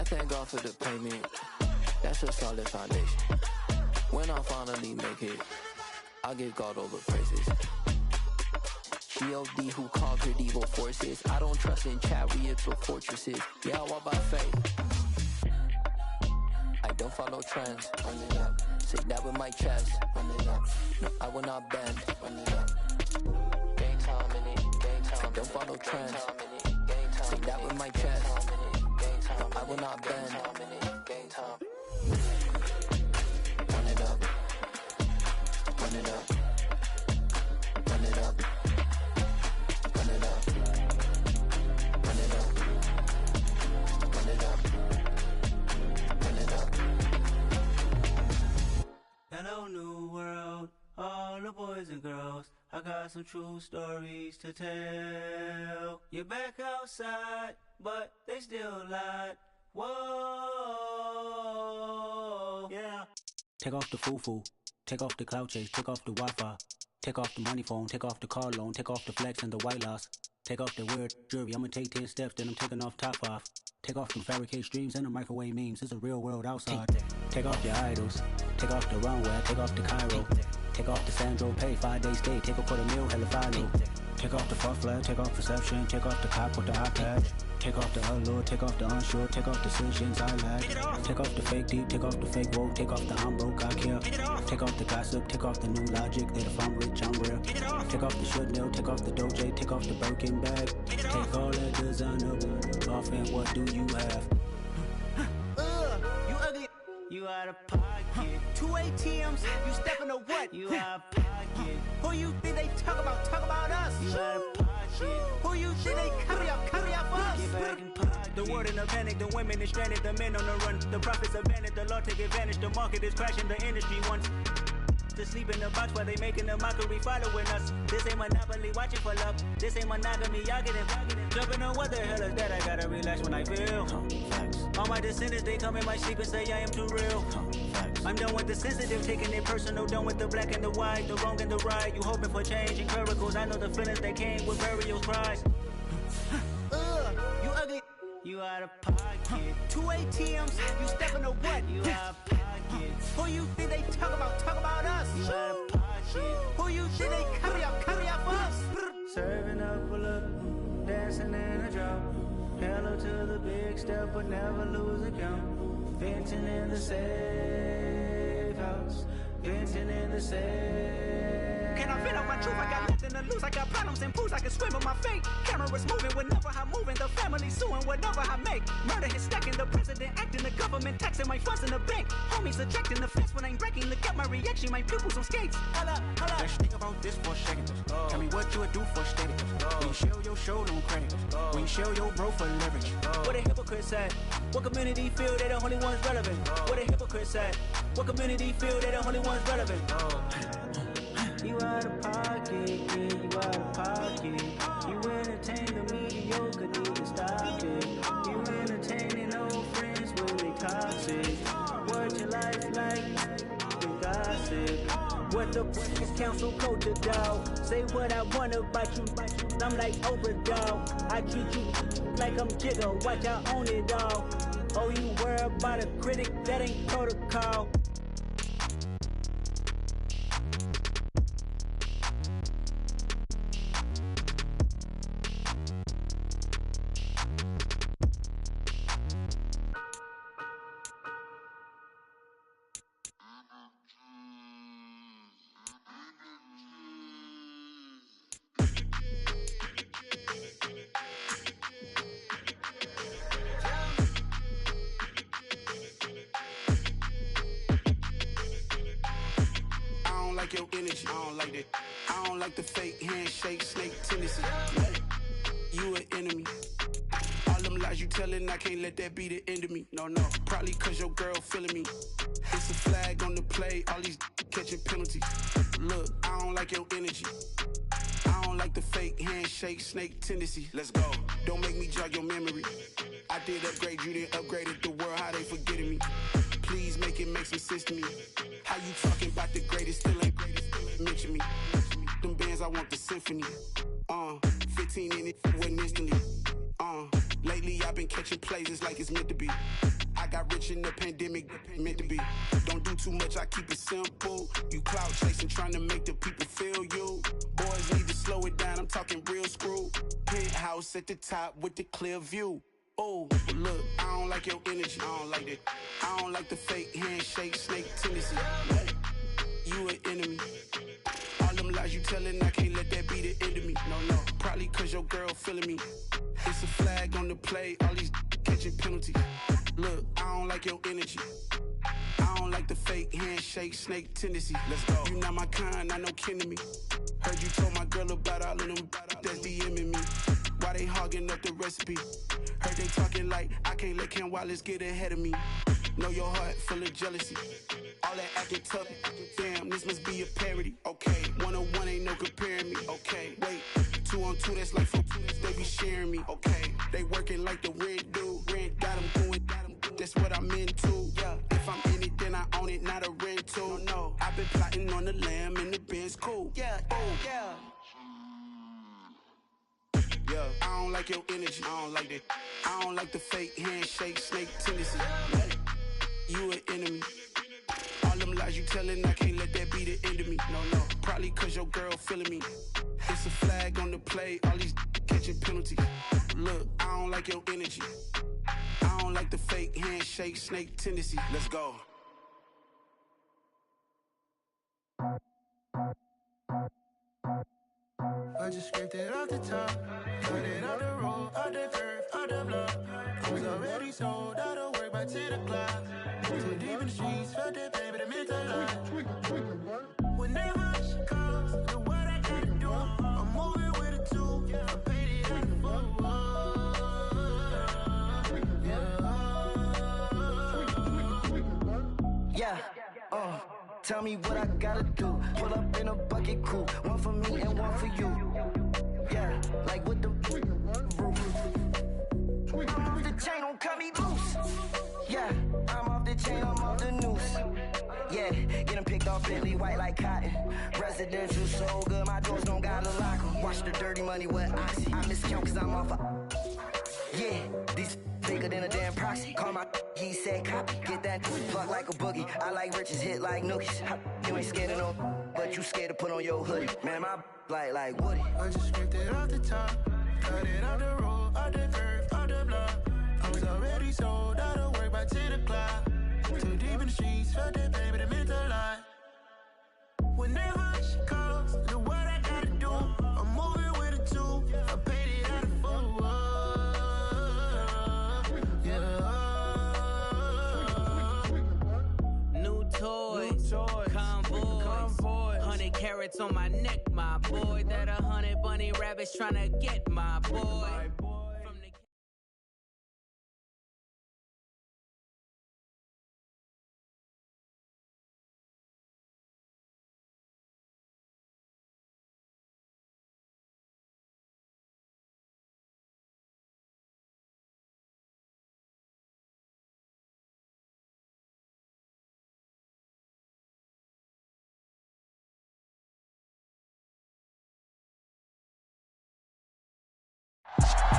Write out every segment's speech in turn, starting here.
I thank God for the payment. That's a solid foundation. When I finally make it, I give God all the praises. G.O.D. who conquered evil forces. I don't trust in chariots or fortresses. Yeah, I walk by faith. I don't follow trends. Run it up. Say that with my chest. Run it up. No, I will not bend. Run it up. Game time in it. Game time. I don't follow trends. Say that with my chest. No, I will not bend. Game time. Run it up. Run it up. Run it up. Run it up. Run it up. Run it up. Run it up. Hello, new world, all the boys and girls. I got some true stories to tell. You're back outside, but they still lied. Whoa, yeah. Take off the foo-foo, take off the cloud chase, take off the Wi-Fi, take off the money phone, take off the car loan, take off the flex and the white loss. Take off the weird jewelry, I'ma take 10 steps, then I'm taking off top 5. Take off them fabricated streams and the microwave memes, it's a real world outside. Take off your idols, take off the runway, take off the Cairo. Take off the Sandro pay, 5 days stay, take a $250,000, hella final. Take off the fuck flag, take off perception, take off the cop with the iPad. Take off the allure, take off the unsure, take off decisions I lack. Take off the fake deep, take off the fake woke, take off the I'm broke, I care. Take off the gossip, take off the new logic, that if I'm rich, I'm real. Take off the should know, take off the Doge, take off the Birkin bag. Take all that designer off and what do you have? You ugly. You out of pocket. 2 ATMs, you stepping to what? You out of pocket. Who you think they talk about? Talk about us. You out of pocket. Who you think they carry up for us? Get back in pocket. The world in a panic, the women is stranded, the men on the run. The profits abandoned, the law take advantage. The market is crashing, the industry wants to sleep in the box while they making a mockery following us. This ain't monopoly, watching for love. This ain't monogamy, y'all getting jumping on what the hell is that? I gotta relax when I feel. All my descendants, they come in my sleep and say I am too real. I'm done with the sensitive, taking it personal. Done with the black and the white, the wrong and the right. You hoping for change and miracles. I know the feelings that came with burial cries. You ugly. You out of pocket. 2 ATMs, you stepping to what? You out of pocket. Who you think they talk about? Talk about us. You out of pocket. Who you think they carry up for us? Serving up a look, dancing in a drop. Hello to the big step, but never lose a count. Venting in the safe house. Venting in the safe. Can I vent out my truth? I got nothing to lose. I got problems and pools. I can swim with my fate. Cameras moving whenever I'm moving. The family suing whatever I make. Murder is stacking. The president acting. The government taxing my funds in the bank. Homies ejecting the fence when I'm breaking. Look at my reaction. My pupils on skates. Holla, holla. Let's think about this for a second. Tell me what you would do for steady. When you show your show, don't credit. When you show your bro for leverage. What a hypocrite said. What community feel they the only ones relevant? What a hypocrite said. What community feel they the only ones relevant? You out of pocket, yeah, you out of pocket. You entertain the mediocre, need to stop it. You entertaining old friends when they toxic. What your life like? You gossip. What the is council code the dog? Say what I want about you. I'm like Oprah dog. I treat you like I'm Jigga. Watch I own it all. Oh, you worry about a critic? That ain't protocol. Your energy, I don't like that. I don't like the fake handshake, snake tendency. You an enemy. All them lies you telling, I can't let that be the end of me. No, probably cause your girl feeling me. It's a flag on the play, all these catching penalties. Look, I don't like your energy. I don't like the fake handshake, snake tendency. Let's go. Don't make me jog your memory. I did upgrade, you didn't upgrade it. The world, how they forgetting me. Please make it make some sense to me. How you talking about the greatest, still ain't greatest, still ain't mention me. Them bands, I want the symphony. 15 in it, wasn't instantly. Lately I've been catching plays, it's like it's meant to be. Got rich in the pandemic, meant to be. Don't do too much, I keep it simple. You clout chasing, trying to make the people feel you. Boys need to slow it down, I'm talking real screw. Penthouse at the top with the clear view. Oh, look, I don't like your energy, I don't like that. I don't like the fake handshake, snake tendency. You an enemy. All them lies you telling, I can't let that be the end of me. No, probably cause your girl feeling me. It's a flag on the play, all these catching penalties. Look, I don't like your energy. I don't like the fake handshake, snake tendency. Let's go. You not my kind, I know kin to me. Heard you told my girl about all of them that's DMing me. Why they hogging up the recipe? Heard they talking like I can't let Ken Wallace get ahead of me. Know your heart full of jealousy. All that acting tough, damn, this must be a parody. Okay, 1-on-1 ain't no comparing me. Okay, wait, 2-on-2, that's like 4, they be sharing me. Okay, they working like the rent dude. Rent got them going, that's what I'm into. Yeah, if I'm in it, then I own it, not a rental. No, I've been plotting on the lamb and the Benz cool. Yeah, oh, yeah. Yeah, I don't like your energy, I don't like that. I don't like the fake handshake, snake tendency. You an enemy. All them lies you telling, I can't let that be the end of me. No, probably cause your girl feeling me. It's a flag on the play, all these catching penalties. Look, I don't like your energy. I don't like the fake handshake, snake tendency. Let's go. I just scraped it off the top, cut it out the road, out the curve, out the block. I was already sold, out of work by 10 o'clock. Too deep in the streets, felt that baby, the mental lie. Whenever she calls, do what I gotta do. I'm moving with a two, I paid it out the full. Yeah, tell me what I gotta do. Pull up in a bucket crew, one for me and one for you. Yeah, like with the roof. I'm off the chain, don't cut me loose. Yeah, I'm off the chain, I'm off the noose. Yeah, getting picked off Bentley white like cotton. Residential so good, my doors don't got a lock 'em. Watch the dirty money with oxy. I miscount cause I'm off yeah, these bigger than a damn proxy. Call my he said copy. Get that fuck like a boogie. I like riches, hit like nookies. You ain't scared of no, but you scared to put on your hoodie. Man, my like Woody. I just scraped it off the top, cut it out the road, out the curve, out the block. I was already sold, out of work by 10 o'clock. Too deep in the streets, felt that baby, the mental lie. Whenever she calls, do what I gotta do. I'm moving with a two, I paid it out of full. New toys, convoys, 100 carats on my neck, my boy. That 100 bunny rabbits tryna get my boy. From the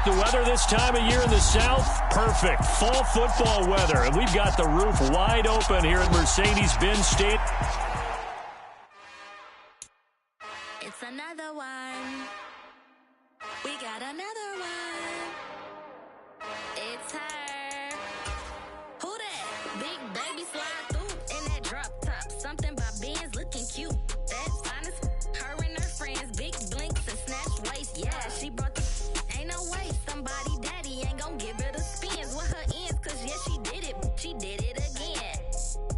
The weather this time of year in the South, perfect. Fall football weather. And we've got the roof wide open here at Mercedes-Benz Stadium. It's another one. We got another one. It's her. Who that? Big baby slide through in that drop top. Something about Benz looking cute. That's honest. Her and her friends, big blinks and snatch waist. Yeah, she brought the ain't no way somebody daddy ain't gon' give her the spins with her ends, cause yeah, she did it again.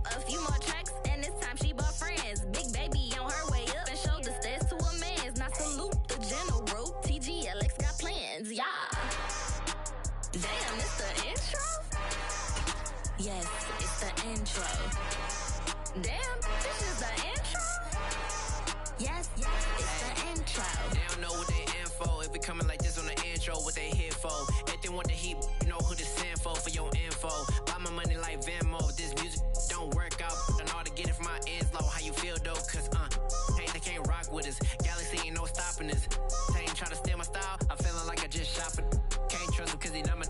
A few more tracks and this time she bought friends. Big baby on her way up and showed the stairs to a man's. Now salute the general, TGLX got plans, yeah. Damn, it's the intro? Yes, it's the intro. Damn, this is the intro? Yes, it's the intro. They don't know what they info. If we coming like this on the intro, what they here for? If they want the heat, you know who to send for your info. Buy my money like Venmo. This music don't work out. I know how to get it from my ends low. How you feel though? Cause hey, they can't rock with us. Galaxy ain't no stopping us. They ain't try to steal my style. I'm feeling like I just shot for. Can't trust him cause he not my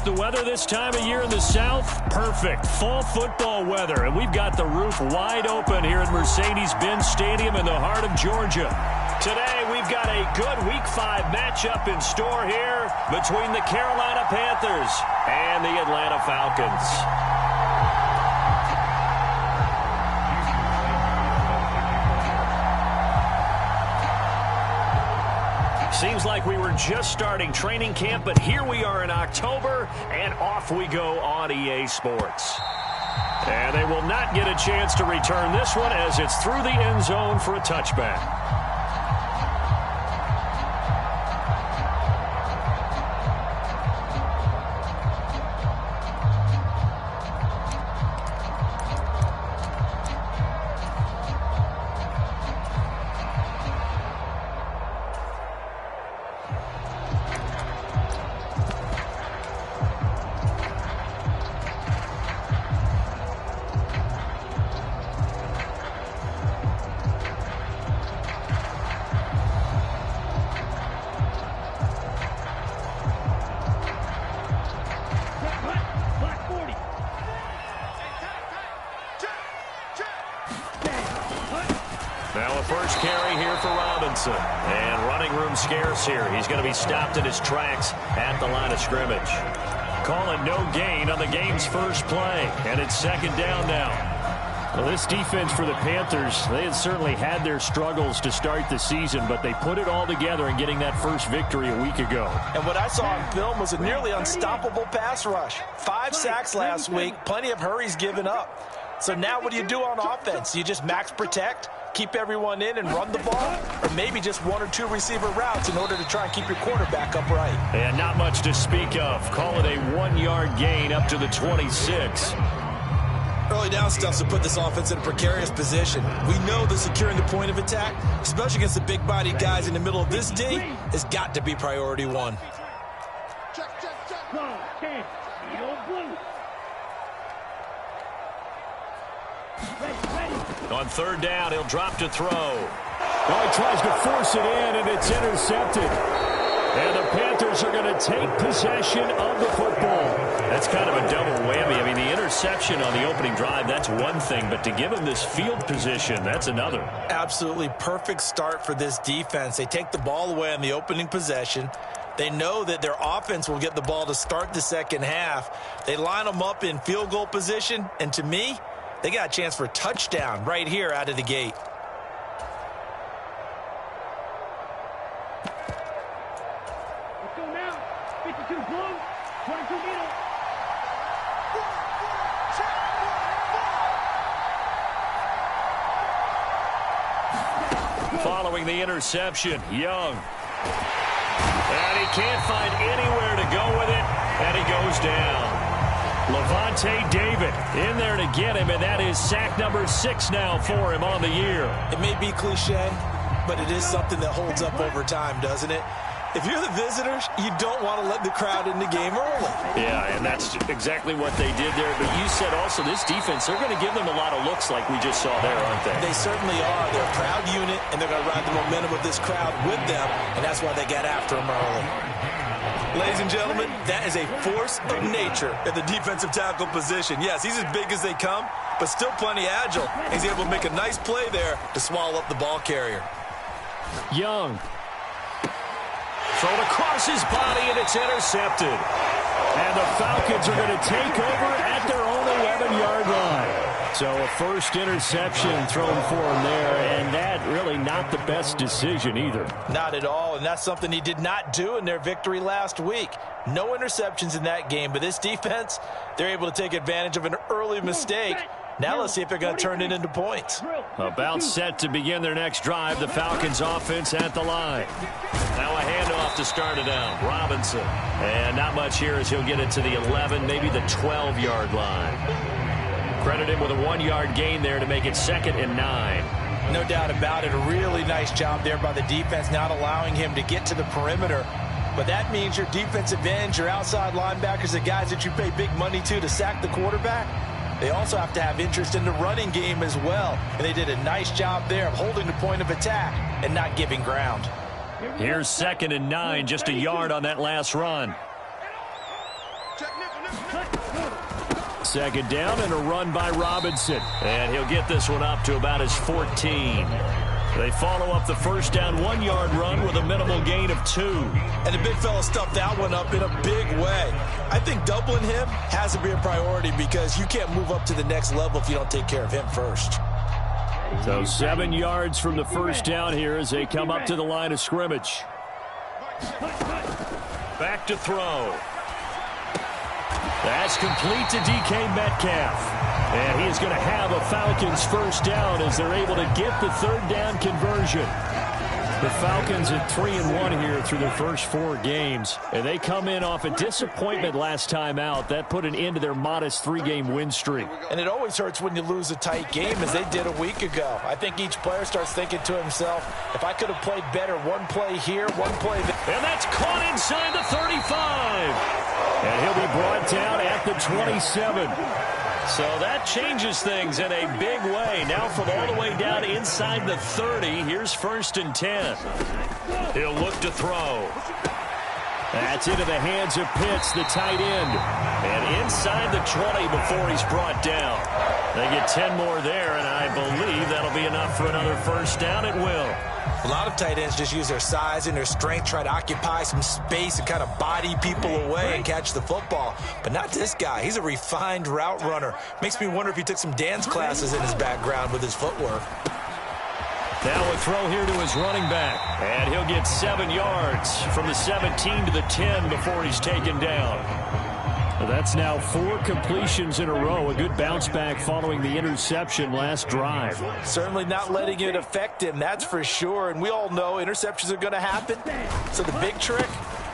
The weather this time of year in the South, perfect. Fall football weather, and we've got the roof wide open here at Mercedes-Benz Stadium in the heart of Georgia. Today, we've got a good Week 5 matchup in store here between the Carolina Panthers and the Atlanta Falcons. Seems like we were just starting training camp, but here we are in October, and off we go on EA Sports. And they will not get a chance to return this one as it's through the end zone for a touchback. Now a first carry here for Robinson. And running room scarce here. He's going to be stopped in his tracks at the line of scrimmage. Calling no gain on the game's first play. And it's second down now. Well, this defense for the Panthers, they had certainly had their struggles to start the season, but they put it all together in getting that first victory a week ago. And what I saw on film was a nearly unstoppable pass rush. 5 sacks last week, plenty of hurries given up. So now what do you do on offense? You just max protect, keep everyone in and run the ball, or maybe just 1 or 2 receiver routes in order to try and keep your quarterback upright. And not much to speak of. Call it a 1-yard gain up to the 26. Early down stuff to put this offense in a precarious position. We know that securing the point of attack, especially against the big-bodied guys in the middle of this D, has got to be priority 1. On third down, he'll drop to throw. Well, he tries to force it in, and it's intercepted. And the Panthers are going to take possession of the football. That's kind of a double whammy. I mean, the interception on the opening drive, that's one thing. But to give him this field position, that's another. Absolutely perfect start for this defense. They take the ball away on the opening possession. They know that their offense will get the ball to start the second half. They line them up in field goal position. And to me, they got a chance for a touchdown right here out of the gate. Let's go now. 52 blue, 22 middle. Following the interception, Young. And he can't find anywhere to go with it, and he goes down. Levante David in there to get him, and that is sack number 6 now for him on the year. It may be cliche, but it is something that holds up over time, doesn't it? If you're the visitors, you don't want to let the crowd in the game early. Yeah, and that's exactly what they did there. But you said also this defense, they're going to give them a lot of looks like we just saw there, aren't they? They certainly are. They're a proud unit, and they're going to ride the momentum of this crowd with them, and that's why they got after them early. Ladies and gentlemen, that is a force of nature at the defensive tackle position. Yes, he's as big as they come, but still plenty agile. He's able to make a nice play there to swallow up the ball carrier. Young. Thrown across his body, and it's intercepted. And the Falcons are going to take over at their own 11-yard line. So a first interception thrown for him there, and that really not the best decision either. Not at all, and that's something he did not do in their victory last week. No interceptions in that game, but this defense, they're able to take advantage of an early mistake. Now let's see if they're going to turn it into points. About set to begin their next drive, the Falcons offense at the line. Now a handoff to start it out. Robinson. And not much here as he'll get it to the 11, maybe the 12-yard line. Credit him with a 1-yard gain there to make it 2nd and 9. No doubt about it. A really nice job there by the defense, not allowing him to get to the perimeter. But that means your defensive ends, your outside linebackers, the guys that you pay big money to sack the quarterback, they also have to have interest in the running game as well. And they did a nice job there of holding the point of attack and not giving ground. Here's 2nd and 9, just a yard on that last run. Second down and a run by Robinson. And he'll get this one up to about his 14. They follow up the first down 1-yard run with a minimal gain of 2. And the big fella stuffed that one up in a big way. I think doubling him has to be a priority because you can't move up to the next level if you don't take care of him first. So 7 yards from the first down here as they come up to the line of scrimmage. Back to throw. That's complete to DK Metcalf. And he is going to have a Falcons first down as they're able to get the third down conversion. The Falcons at 3-1 here through their first 4 games. And they come in off a disappointment last time out. That put an end to their modest 3-game win streak. And it always hurts when you lose a tight game as they did a week ago. I think each player starts thinking to himself, if I could have played better, one play here, one play there. And that's caught inside the 35. And he'll be brought down at the 27. So that changes things in a big way. Now from all the way down inside the 30, here's 1st and 10. He'll look to throw. That's into the hands of Pitts, the tight end. And inside the 20 before he's brought down. They get 10 more there, and I believe that'll be enough for another first down. It will. A lot of tight ends just use their size and their strength, try to occupy some space and kind of body people away and catch the football. But not this guy. He's a refined route runner. Makes me wonder if he took some dance classes in his background with his footwork. Now a throw here to his running back. And he'll get 7 yards from the 17 to the 10 before he's taken down. That's now 4 completions in a row. A good bounce back following the interception last drive. Certainly not letting it affect him, that's for sure. And we all know interceptions are going to happen. So the big trick,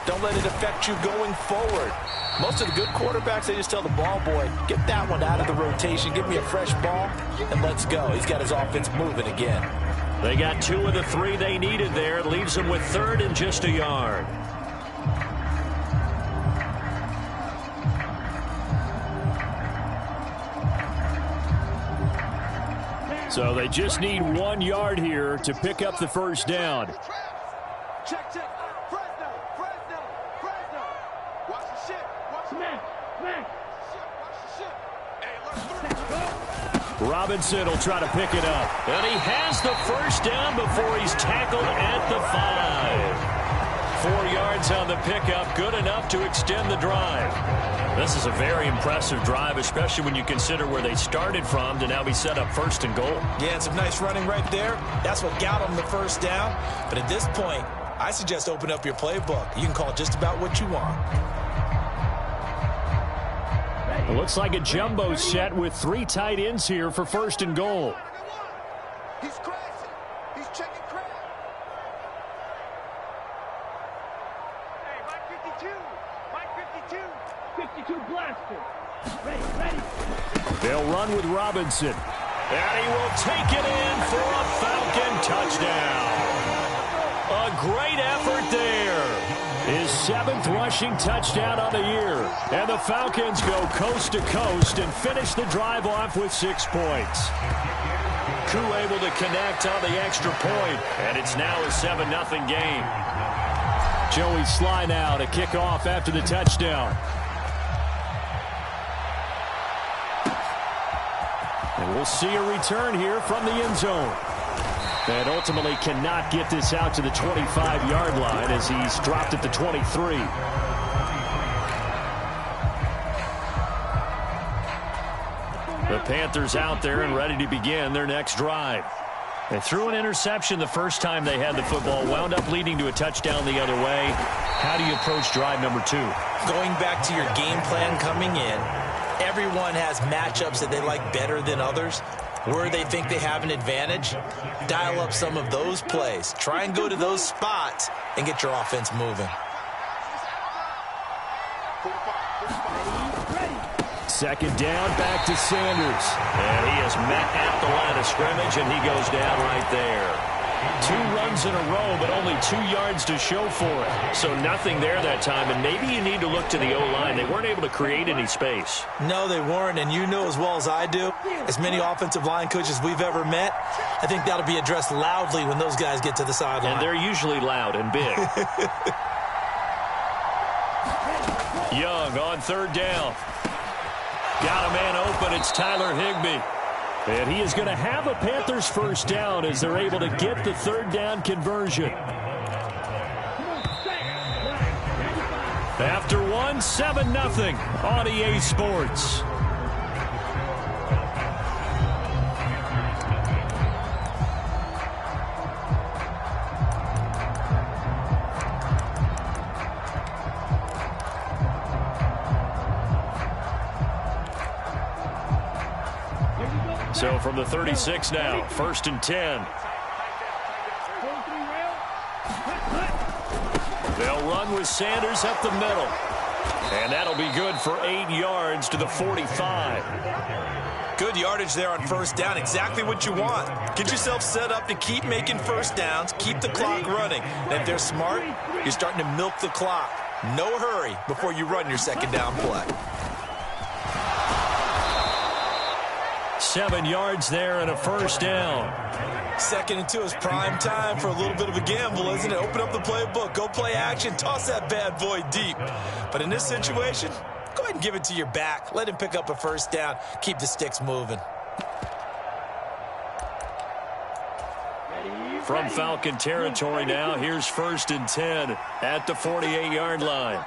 don't let it affect you going forward. Most of the good quarterbacks, they just tell the ball boy, get that one out of the rotation, give me a fresh ball, and let's go. He's got his offense moving again. They got 2 of the 3 they needed there. It leaves them with 3rd and just a yard. So they just need 1 yard here to pick up the first down. Check. Fresno. Watch the shit. Smack. Robinson will try to pick it up. And he has the first down before he's tackled at the 5. 4 yards on the pickup, good enough to extend the drive. This is a very impressive drive, especially when you consider where they started from to now be set up 1st and goal. Yeah, and some nice running right there. That's what got them the first down. But at this point, I suggest open up your playbook. You can call just about what you want. It looks like a jumbo set with 3 tight ends here for 1st and goal. He's crashing. He's checking crash. Hey, Mike 52. 52 blaster. Ready. They'll run with Robinson. And he will take it in for a Falcon touchdown. A great effort there. His 7th rushing touchdown on the year. And the Falcons go coast to coast and finish the drive off with 6 points. Koo able to connect on the extra point, and it's now a 7-0 game. Joey Sly now to kick off after the touchdown. And we'll see a return here from the end zone. And ultimately cannot get this out to the 25-yard line as he's dropped at the 23. The Panthers out there and ready to begin their next drive. They threw an interception the first time they had the football, wound up leading to a touchdown the other way. How do you approach drive number 2? Going back to your game plan coming in, everyone has matchups that they like better than others. Where they think they have an advantage, dial up some of those plays. Try and go to those spots and get your offense moving. Second down, back to Sanders. And he is met at the line of scrimmage, and he goes down right there. 2 runs in a row, but only 2 yards to show for it. So nothing there that time, and maybe you need to look to the O-line. They weren't able to create any space. No, they weren't, and you know as well as I do, as many offensive line coaches we've ever met, I think that'll be addressed loudly when those guys get to the sideline. And they're usually loud and big. Young on third down. Got a man open. It's Tyler Higbee. And he is going to have a Panthers first down as they're able to get the third down conversion. After 7-0 on EA Sports. So from the 36 now, 1st and 10. They'll run with Sanders up the middle. And that'll be good for 8 yards to the 45. Good yardage there on first down. Exactly what you want. Get yourself set up to keep making first downs, keep the clock running. And if they're smart, you're starting to milk the clock. No hurry before you run your second down play. 7 yards there and a first down. 2nd and 2 is prime time for a little bit of a gamble, isn't it? Open up the playbook, go play action, toss that bad boy deep. But in this situation, go ahead and give it to your back. Let him pick up a first down. Keep the sticks moving. From Falcon territory now, here's 1st and 10 at the 48-yard line.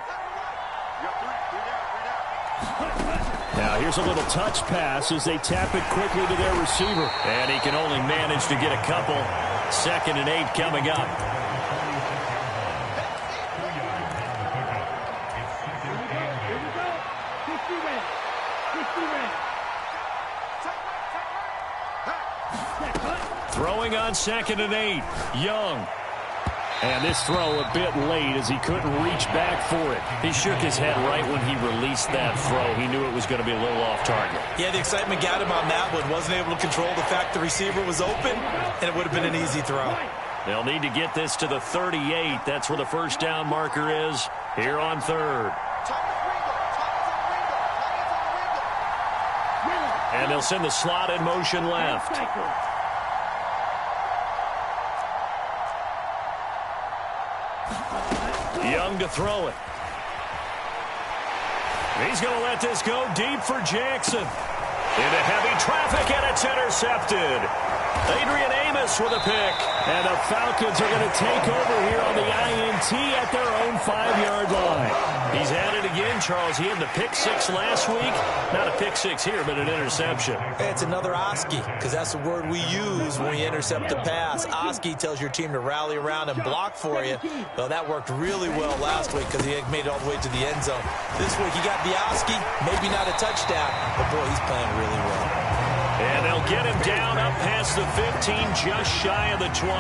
Now here's a little touch pass as they tap it quickly to their receiver. And he can only manage to get a couple. 2nd and 8 coming up. Throwing on 2nd and 8. Young. And this throw a bit late as he couldn't reach back for it. He shook his head right when he released that throw. He knew it was going to be a little off target. Yeah, the excitement got him on that one. Wasn't able to control the fact the receiver was open, and it would have been an easy throw. They'll need to get this to the 38. That's where the first down marker is here on 3rd. And they'll send the slot in motion left. Young to throw it. He's going to let this go deep for Jackson. Into heavy traffic, and it's intercepted. Adrian Amos with a pick. And the Falcons are going to take over here on the INT at their own 5-yard line. He's at it again, Charles. He had the pick 6 last week. Not a pick 6 here, but an interception. It's another Oski, because that's the word we use when we intercept the pass. Oski tells your team to rally around and block for you. Well, that worked really well last week because he made it all the way to the end zone. This week he got the Oski, maybe not a touchdown, but boy, he's playing really well. And they'll get him down up past the 15, just shy of the 20.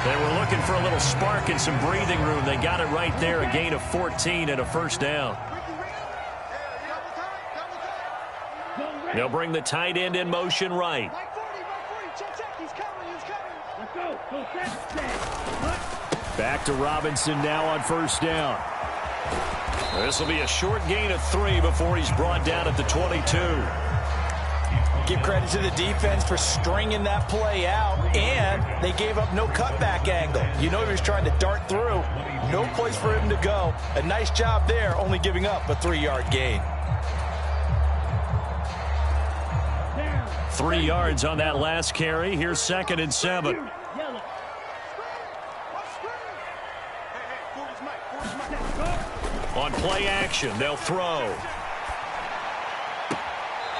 They were looking for a little spark and some breathing room. They got it right there, a gain of 14 and a first down. They'll bring the tight end in motion right. Back to Robinson now on first down. This will be a short gain of 3 before he's brought down at the 22. Give credit to the defense for stringing that play out, and they gave up no cutback angle. You know he was trying to dart through. No place for him to go. A nice job there, only giving up a 3-yard gain. 3 yards on that last carry. Here's 2nd and 7. On play action, they'll throw.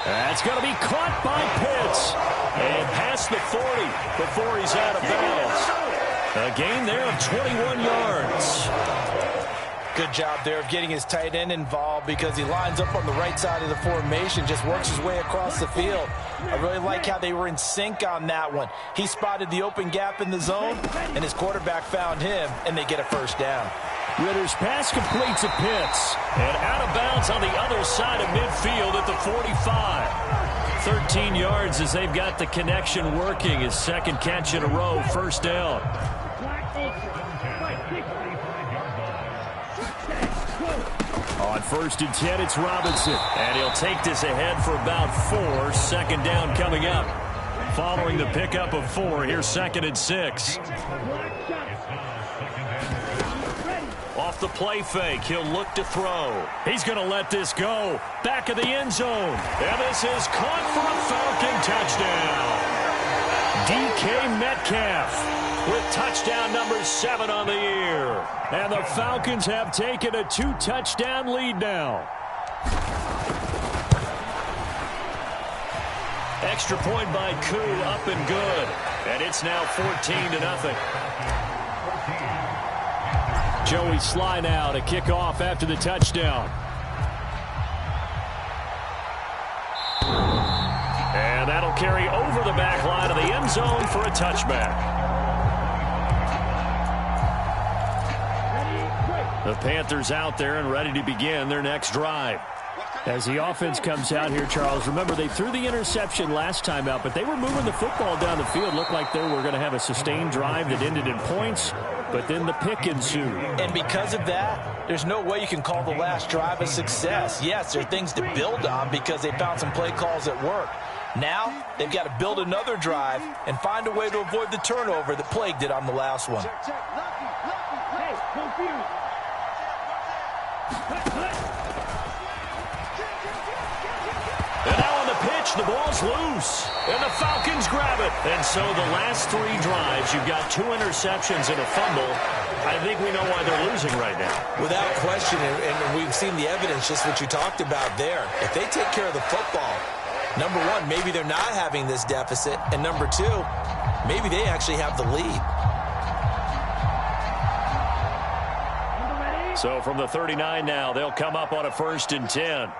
That's going to be caught by Pitts. And past the 40 before he's out of bounds. A gain there of 21 yards. Good job there of getting his tight end involved because he lines up on the right side of the formation, just works his way across the field. I really like how they were in sync on that one. He spotted the open gap in the zone, and his quarterback found him, and they get a first down. Ritter's pass completes to Pitts. And out of bounds on the other side of midfield at the 45. 13 yards as they've got the connection working. His 2nd catch in a row, first down. On 1st and 10, it's Robinson. And he'll take this ahead for about 4. 2nd down coming up. Following the pickup of 4, here's 2nd and 6. Off the play fake, he'll look to throw. He's going to let this go. Back of the end zone. And this is caught for a Falcon touchdown. DK Metcalf with touchdown number 7 on the year. And the Falcons have taken a 2-touchdown lead now. Extra point by Koo, up and good. And it's now 14-0. Joey Sly now to kick off after the touchdown. And that'll carry over the back line of the end zone for a touchback. The Panthers out there and ready to begin their next drive. As the offense comes out here, Charles, remember they threw the interception last time out, but they were moving the football down the field. Looked like they were going to have a sustained drive that ended in points, but then the pick ensued. And because of that, there's no way you can call the last drive a success. Yes, there are things to build on because they found some play calls that work. Now, they've got to build another drive and find a way to avoid the turnover that plagued it on the last one. Hey, confused. And now on the pitch, the ball's loose. And the Falcons grab it. And so the last 3 drives, you've got 2 interceptions and a fumble. I think we know why they're losing right now. Without question, and we've seen the evidence, just what you talked about there. If they take care of the football, number 1, maybe they're not having this deficit. And number 2, maybe they actually have the lead. So from the 39 now, they'll come up on a 1st and 10.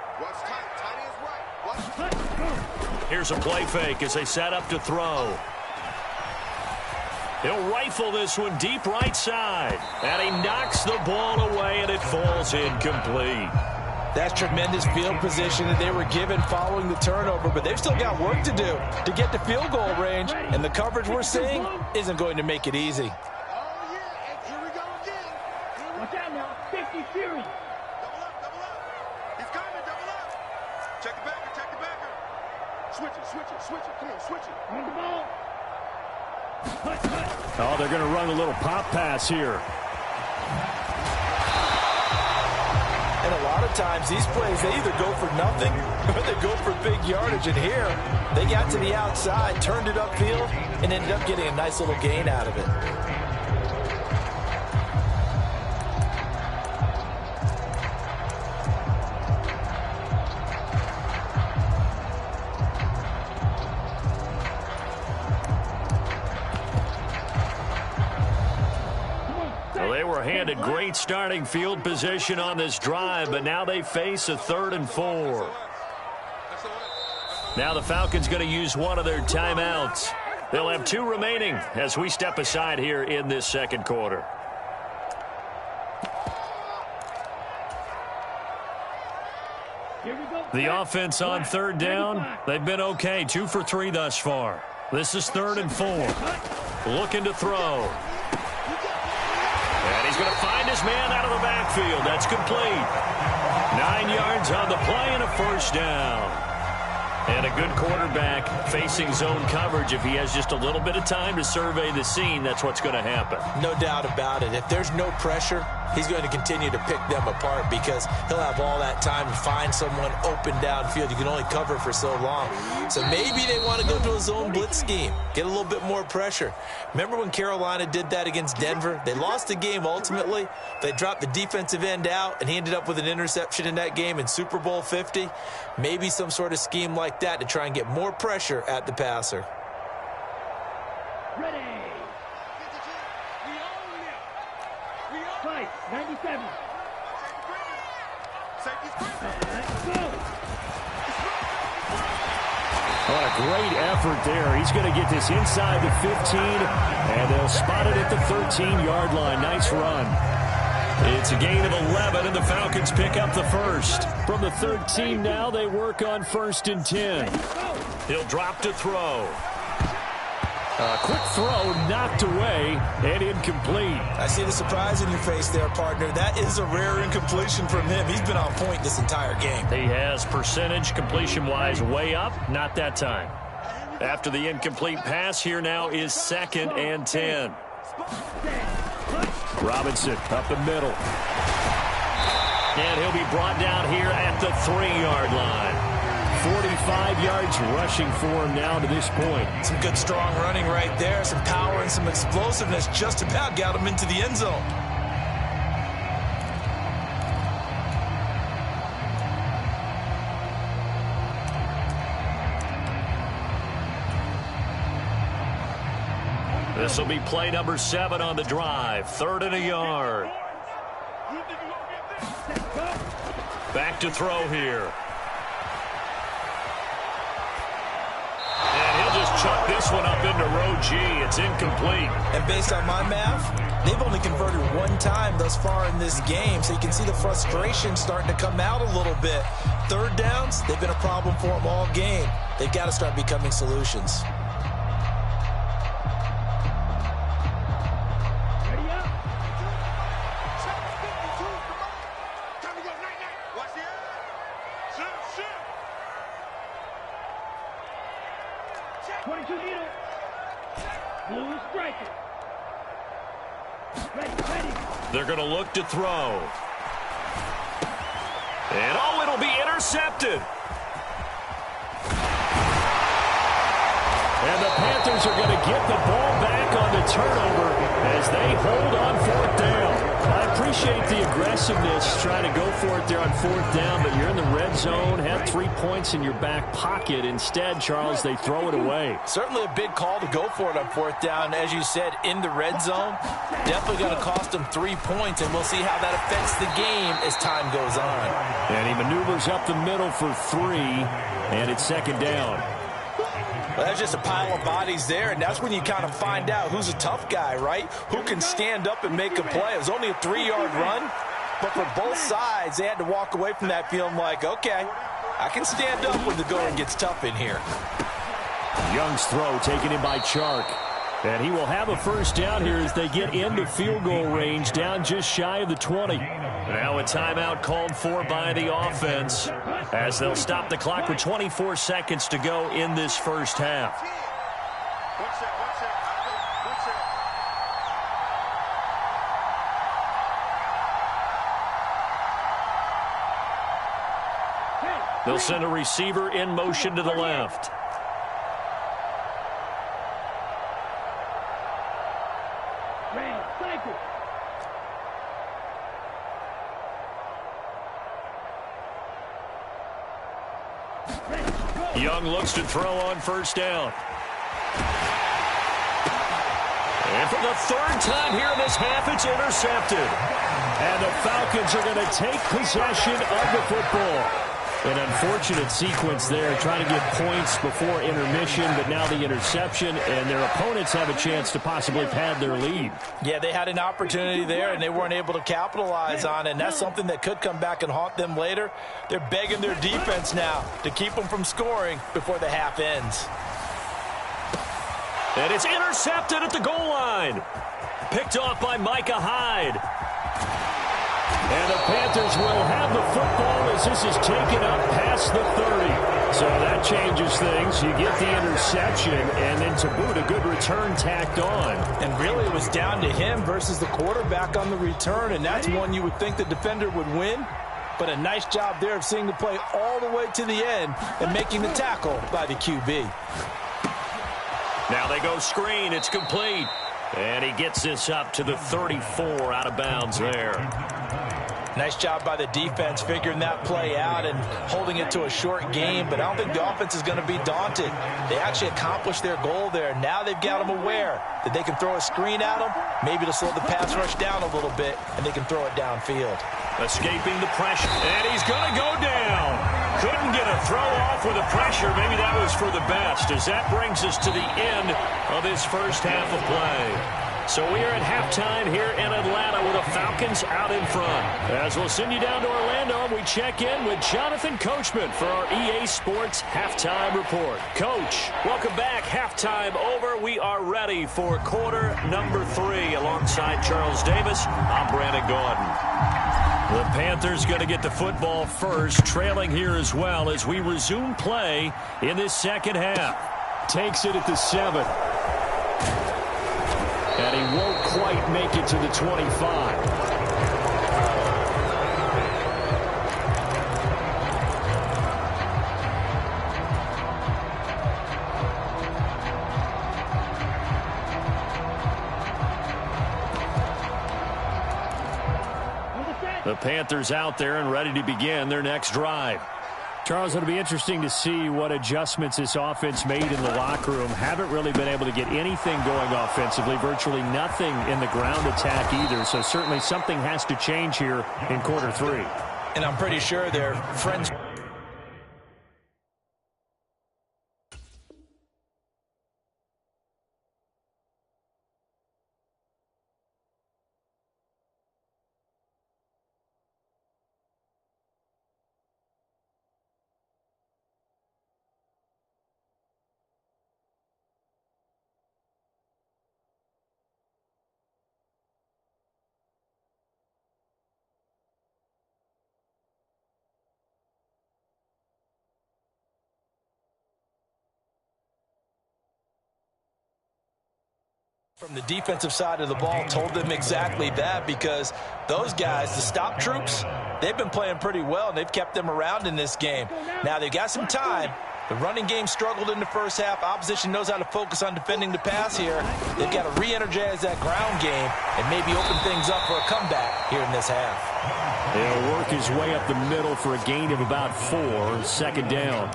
Here's a play fake as they set up to throw. He'll rifle this one deep right side. And he knocks the ball away, and it falls incomplete. That's tremendous field position that they were given following the turnover, but they've still got work to do to get to field goal range, and the coverage we're seeing isn't going to make it easy. Watch out now. 50 Fury. Double up. He's coming, double up. Check the backer. Switch it. Come on, switch it. On the ball. Oh, they're going to run a little pop pass here. And a lot of times these plays, they either go for nothing or they go for big yardage. And here, they got to the outside, turned it upfield, and ended up getting a nice little gain out of it. Handed great starting field position on this drive, but now they face a 3rd and 4. Now the Falcons going to use one of their timeouts. They'll have 2 remaining as we step aside here in this second quarter. The offense on 3rd down, they've been okay, 2 for 3 thus far. This is 3rd and 4. Looking to throw. And he's going to find his man out of the backfield. That's complete. 9 yards on the play and a 1st down. And a good quarterback facing zone coverage. If he has just a little bit of time to survey the scene, that's what's going to happen. No doubt about it. If there's no pressure, he's going to continue to pick them apart because he'll have all that time to find someone open downfield. You can only cover for so long. So maybe they want to go to a zone blitz scheme, get a little bit more pressure. Remember when Carolina did that against Denver? They lost the game ultimately. They dropped the defensive end out, and he ended up with an interception in that game in Super Bowl 50. Maybe some sort of scheme like that to try and get more pressure at the passer. Ready. Fight, 97. Let's go. What a great effort there. He's going to get this inside the 15, and they'll spot it at the 13-yard line. Nice run. It's a gain of 11, and the Falcons pick up the 1st. From the 13 now, they work on 1st and 10. He'll drop to throw. A quick throw knocked away and incomplete. I see the surprise in your face there, partner. That is a rare incompletion from him. He's been on point this entire game. He has percentage completion-wise way up. Not that time. After the incomplete pass, here now is 2nd and 10. Robinson up the middle. And he'll be brought down here at the 3-yard line. 45 yards rushing for him now to this point. Some good strong running right there. Some power and some explosiveness just about got him into the end zone. This will be play number 7 on the drive. 3rd and a yard. Back to throw here. And he'll just chuck this one up into row G. It's incomplete. And based on my math, they've only converted 1 time thus far in this game, so you can see the frustration starting to come out a little bit. 3rd downs, they've been a problem for them all game. They've got to start becoming solutions. They're going to look to throw. And, oh, it'll be intercepted. And the Panthers are going to get the ball back on the turnover as they hold on 4th down. I appreciate the aggressiveness trying to go for it there on 4th down, but you're in the red zone, have 3 points in your back pocket. Instead, Charles, they throw it away. Certainly a big call to go for it on 4th down. As you said, in the red zone, definitely going to cost them 3 points, and we'll see how that affects the game as time goes on. And he maneuvers up the middle for 3, and it's 2nd down. Well, that's just a pile of bodies there, and that's when you kind of find out who's a tough guy, right? Who can stand up and make a play. It was only a 3-yard run, but for both sides, they had to walk away from that feeling like, okay, I can stand up when the going gets tough in here. Young's throw taken in by Chark. And he will have a 1st down here as they get into field goal range, down just shy of the 20. Now a timeout called for by the offense as they'll stop the clock with 24 seconds to go in this first half. They'll send a receiver in motion to the left. Young looks to throw on 1st down. And for the 3rd time here in this half, it's intercepted. And the Falcons are going to take possession of the football. An unfortunate sequence there, trying to get points before intermission, but now the interception, and their opponents have a chance to possibly pad their lead. Yeah, they had an opportunity there, and they weren't able to capitalize on it, and that's something that could come back and haunt them later. They're begging their defense now to keep them from scoring before the half ends. And it's intercepted at the goal line. Picked off by Micah Hyde. And the Panthers will have the football as this is taken up past the 30. So that changes things. You get the interception, and then to boot, a good return tacked on. And really, it was down to him versus the quarterback on the return, and that's one you would think the defender would win. But a nice job there of seeing the play all the way to the end and making the tackle by the QB. Now they go screen. It's complete. And he gets this up to the 34 out of bounds there. Nice job by the defense figuring that play out and holding it to a short game, but I don't think the offense is going to be daunted. They actually accomplished their goal there. Now they've got them aware that they can throw a screen at them, maybe to slow the pass rush down a little bit, and they can throw it downfield. Escaping the pressure, and he's going to go down. Couldn't get a throw off with the pressure. Maybe that was for the best, as that brings us to the end of this first half of play. So we are at halftime here in Atlanta with the Falcons out in front. As we'll send you down to Orlando, we check in with Jonathan Coachman for our EA Sports Halftime Report. Coach, welcome back. Halftime over. We are ready for quarter number 3. Alongside Charles Davis, I'm Brandon Gordon. The Panthers going to get the football first, trailing here as well as we resume play in this second half. Takes it at the 7. And he won't quite make it to the 25. The Panthers out there and ready to begin their next drive. Charles, it'll be interesting to see what adjustments this offense made in the locker room. Haven't really been able to get anything going offensively, virtually nothing in the ground attack either. So certainly something has to change here in quarter 3. And I'm pretty sure their friends... from the defensive side of the ball told them exactly that, because those guys, the stop troops, they've been playing pretty well, and they've kept them around in this game. Now, they've got some time. The running game struggled in the first half. Opposition knows how to focus on defending the pass here. They've got to re-energize that ground game and maybe open things up for a comeback here in this half. He'll work his way up the middle for a gain of about 4, second down.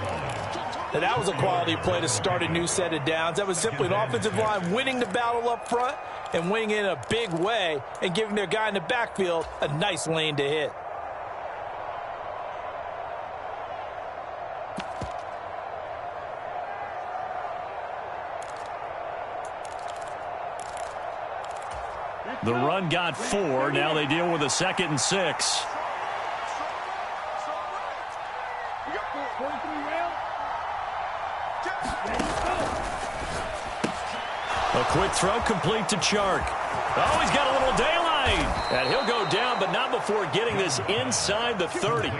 And that was a quality play to start a new set of downs. That was simply an offensive line winning the battle up front and winning in a big way and giving their guy in the backfield a nice lane to hit. The run got 4. Now they deal with a 2nd and 6. A quick throw complete to Chark. Oh, he's got a little daylight. And he'll go down, but not before getting this inside the 30.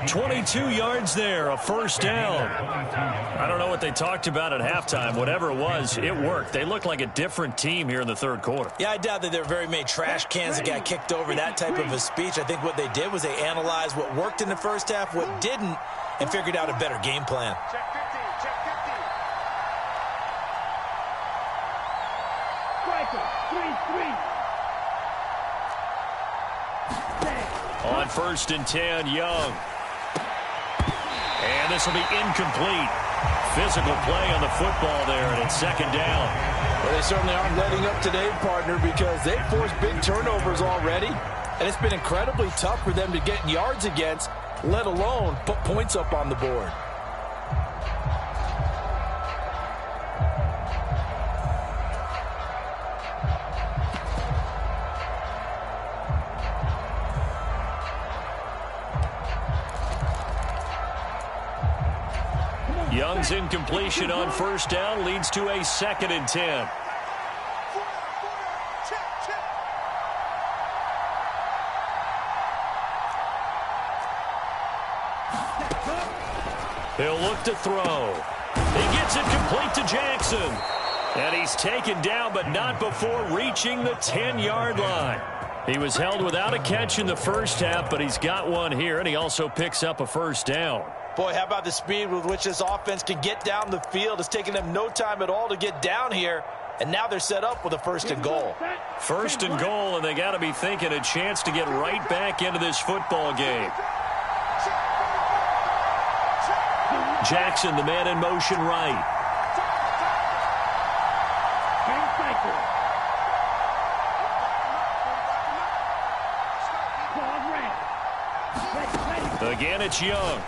22 yards there, a first down. I don't know what they talked about at halftime. Whatever it was, it worked. They look like a different team here in the third quarter. Yeah, I doubt that there were very many trash cans that got kicked over, that type of a speech. I think what they did was they analyzed what worked in the first half, what didn't, and figured out a better game plan. On 1st and 10, Young. And this will be incomplete. Physical play on the football there, and it's 2nd down. Well, they certainly aren't letting up today, partner, because they've forced big turnovers already, and it's been incredibly tough for them to get yards against, let alone put points up on the board. Young's incompletion on 1st down leads to a 2nd and 10. He'll look to throw. He gets it complete to Jackson. And he's taken down, but not before reaching the 10-yard line. He was held without a catch in the first half, but he's got one here, and he also picks up a first down. Boy, how about the speed with which this offense can get down the field? It's taken them no time at all to get down here, and now they're set up with a 1st and goal. 1st and goal, and they got to be thinking a chance to get right back into this football game. Jackson, the man in motion right. Again, it's Young.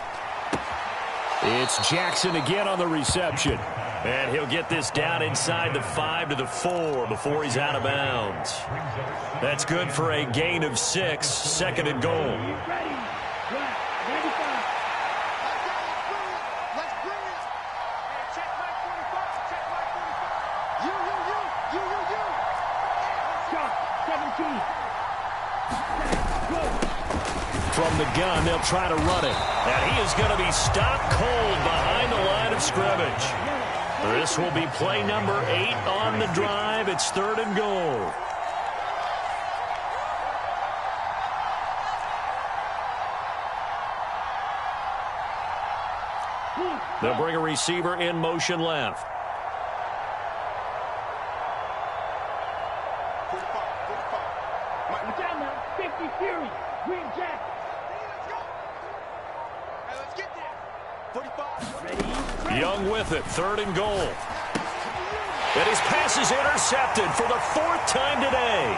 It's Jackson again on the reception. And he'll get this down inside the 5 to the 4 before he's out of bounds. That's good for a gain of 6, 2nd and goal. From the gun, they'll try to run it. And he is going to be stopped cold behind the line of scrimmage. This will be play number 8 on the drive. It's 3rd and goal. They'll bring a receiver in motion left. Watch out now. 50 Fury. Green jacket. Hey, let's get there. 45. Young with it. 3rd and goal. And his pass is intercepted for the 4th time today.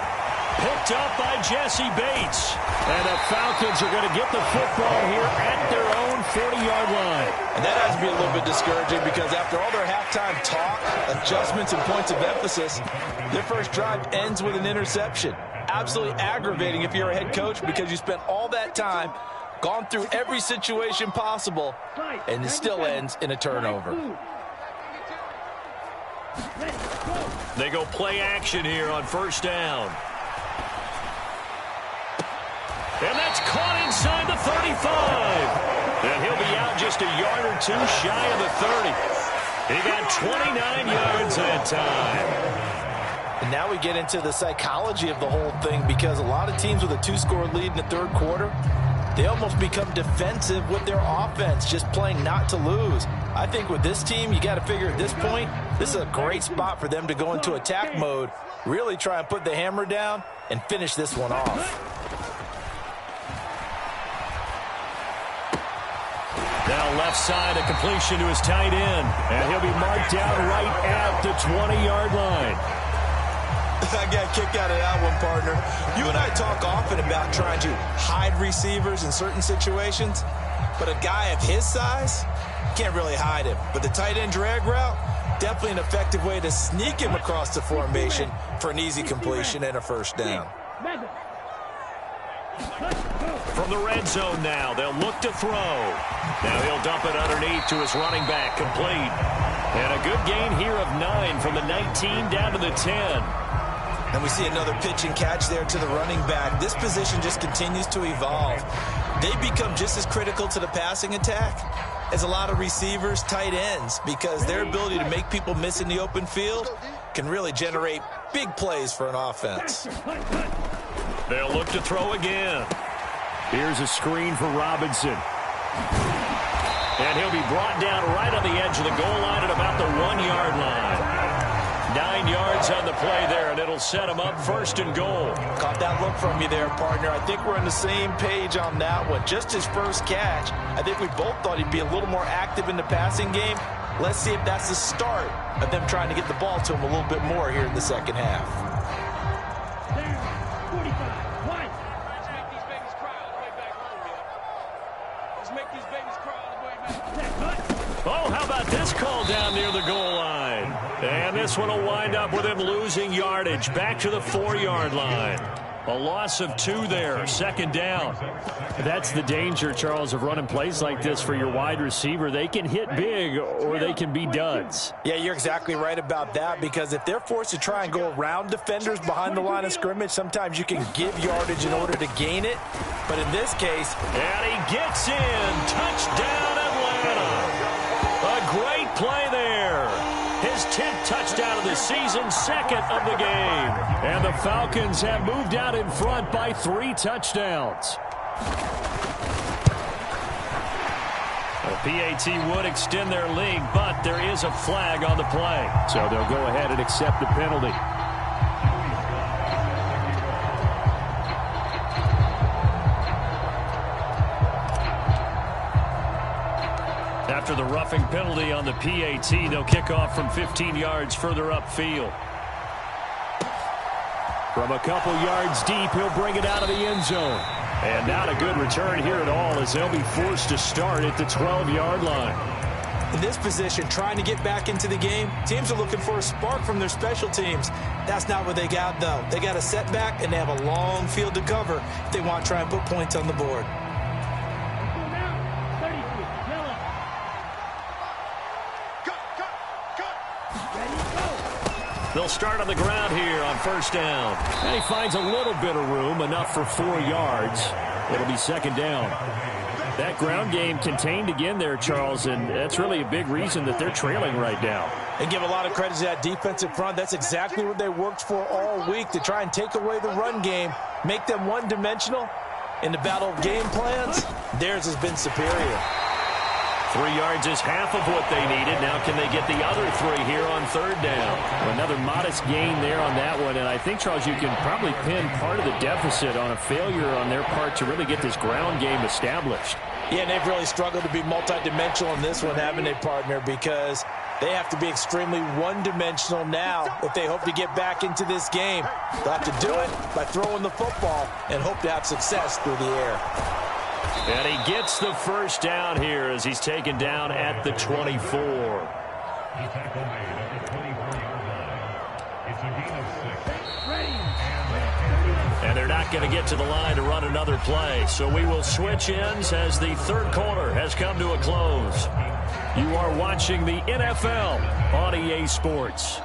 Picked up by Jesse Bates. And the Falcons are going to get the football here at their own 40-yard line. And that has to be a little bit discouraging because after all their halftime talk, adjustments, and points of emphasis, their first drive ends with an interception. Absolutely aggravating if you're a head coach because you spent all that time, gone through every situation possible, and it still ends in a turnover. They go play action here on 1st down. And that's caught inside the 35. And he'll be out just a yard or 2 shy of the 30. He got 29 yards that time. And now we get into the psychology of the whole thing because a lot of teams with a 2-score lead in the 3rd quarter, they almost become defensive with their offense, just playing not to lose. I think with this team, you got to figure at this point, this is a great spot for them to go into attack mode, really try and put the hammer down and finish this one off. Now left side, a completion to his tight end. And he'll be marked down right at the 20-yard line. I got a kick out of that one, partner. You and I talk often about trying to hide receivers in certain situations, but a guy of his size, can't really hide him. But the tight end drag route, definitely an effective way to sneak him across the formation for an easy completion and a 1st down. From the red zone now, they'll look to throw. Now he'll dump it underneath to his running back, complete. And a good gain here of 9 from the 19 down to the 10. And we see another pitch and catch there to the running back. This position just continues to evolve. They become just as critical to the passing attack as a lot of receivers, tight ends, because their ability to make people miss in the open field can really generate big plays for an offense. They'll look to throw again. Here's a screen for Robinson. And he'll be brought down right on the edge of the goal line at about the 1-yard line. 9 yards on the play there, and it'll set him up 1st and goal. Caught that look from you there, partner. I think we're on the same page on that one. Just his first catch, I think we both thought he'd be a little more active in the passing game. Let's see if that's the start of them trying to get the ball to him a little bit more here in the 2nd half. Oh, how about this call down near the goal line? And this one will wind up with him losing yardage back to the 4-yard line. A loss of 2 there, 2nd down. That's the danger, Charles, of running plays like this for your wide receiver. They can hit big or they can be duds. Yeah, you're exactly right about that because if they're forced to try and go around defenders behind the line of scrimmage, sometimes you can give yardage in order to gain it. But in this case... And he gets in. Touchdown, Atlanta. A great play there. His 10th touchdown of the season, 2nd of the game. And the Falcons have moved out in front by 3 touchdowns. The PAT would extend their lead, but there is a flag on the play. So they'll go ahead and accept the penalty. After the roughing penalty on the PAT, they'll kick off from 15 yards further upfield. From a couple yards deep, he'll bring it out of the end zone. And not a good return here at all as they'll be forced to start at the 12-yard line. In this position, trying to get back into the game, teams are looking for a spark from their special teams. That's not what they got, though. They got a setback, and they have a long field to cover if they want to try and put points on the board. They'll start on the ground here on 1st down. And he finds a little bit of room, enough for 4 yards. It'll be 2nd down. That ground game contained again there, Charles, and that's really a big reason that they're trailing right now. And give a lot of credit to that defensive front. That's exactly what they worked for all week, to try and take away the run game, make them one-dimensional. In the battle of game plans, theirs has been superior. 3 yards is half of what they needed. Now can they get the other 3 here on third down? Another modest gain there on that one. And I think, Charles, you can probably pin part of the deficit on a failure on their part to really get this ground game established. Yeah, and they've really struggled to be multidimensional in this one, having a partner, because they have to be extremely one-dimensional now if they hope to get back into this game. They'll have to do it by throwing the football and hope to have success through the air. And he gets the first down here as he's taken down at the 24. And they're not going to get to the line to run another play. So we will switch ends as the third quarter has come to a close. You are watching the NFL on EA Sports.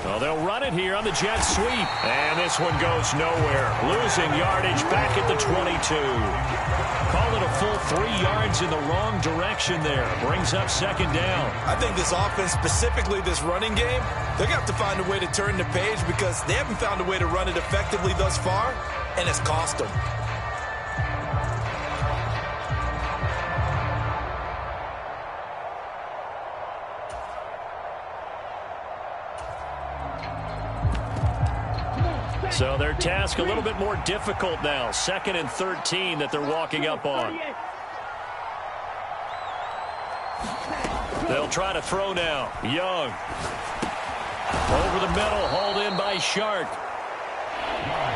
Well, they'll run it here on the jet sweep. And this one goes nowhere. Losing yardage back at the 22. Call it a full 3 yards in the wrong direction there. Brings up second down. I think this offense, specifically this running game, they're going to have to find a way to turn the page because they haven't found a way to run it effectively thus far, and it's cost them. So their task a little bit more difficult now. 2nd and 13 that they're walking up on. They'll try to throw now. Young. Over the middle, hauled in by Shark.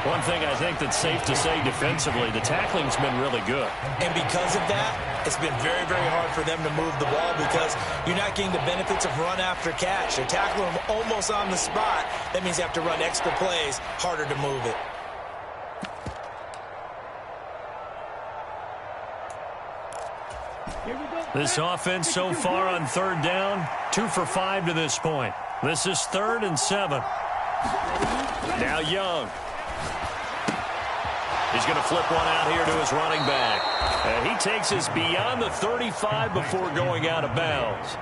One thing I think that's safe to say defensively, the tackling's been really good. And because of that, it's been very, very hard for them to move the ball because you're not getting the benefits of run after catch. They're tackling them almost on the spot. That means you have to run extra plays, harder to move it. This offense so far on third down, 2 for 5 to this point. This is 3rd and 7. Now Young. He's going to flip one out here to his running back. And he takes us beyond the 35 before going out of bounds.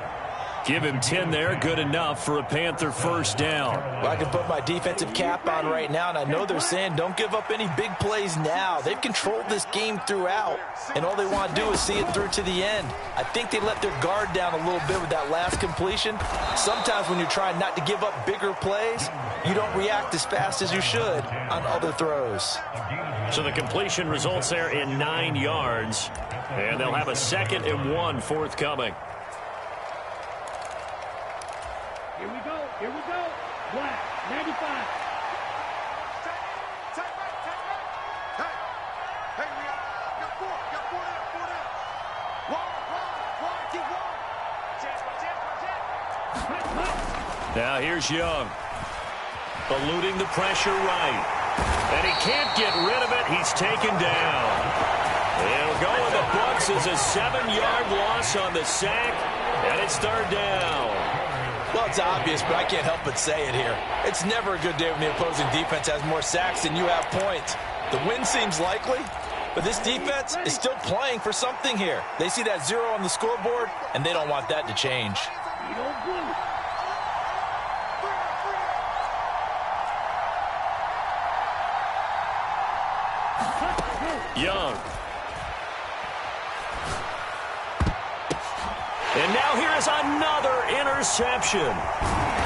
Give him 10 there. Good enough for a Panther first down. Well, I can put my defensive cap on right now, and I know they're saying don't give up any big plays now. They've controlled this game throughout, and all they want to do is see it through to the end. I think they let their guard down a little bit with that last completion. Sometimes when you're trying not to give up bigger plays, you don't react as fast as you should on other throws. So the completion results there in 9 yards, and they'll have a 2nd and 1 forthcoming. Here we go. Black, 95. Hey, we got 4 down. One, keep one. Now here's Young. Eluding the pressure right. And he can't get rid of it. He's taken down. It'll go in the books as a 7-yard loss on the sack, and it's 3rd down. Well, it's obvious, but I can't help but say it here. It's never a good day when the opposing defense has more sacks than you have points. The win seems likely, but this defense is still playing for something here. They see that 0 on the scoreboard, and they don't want that to change. Young. And now here is another interception.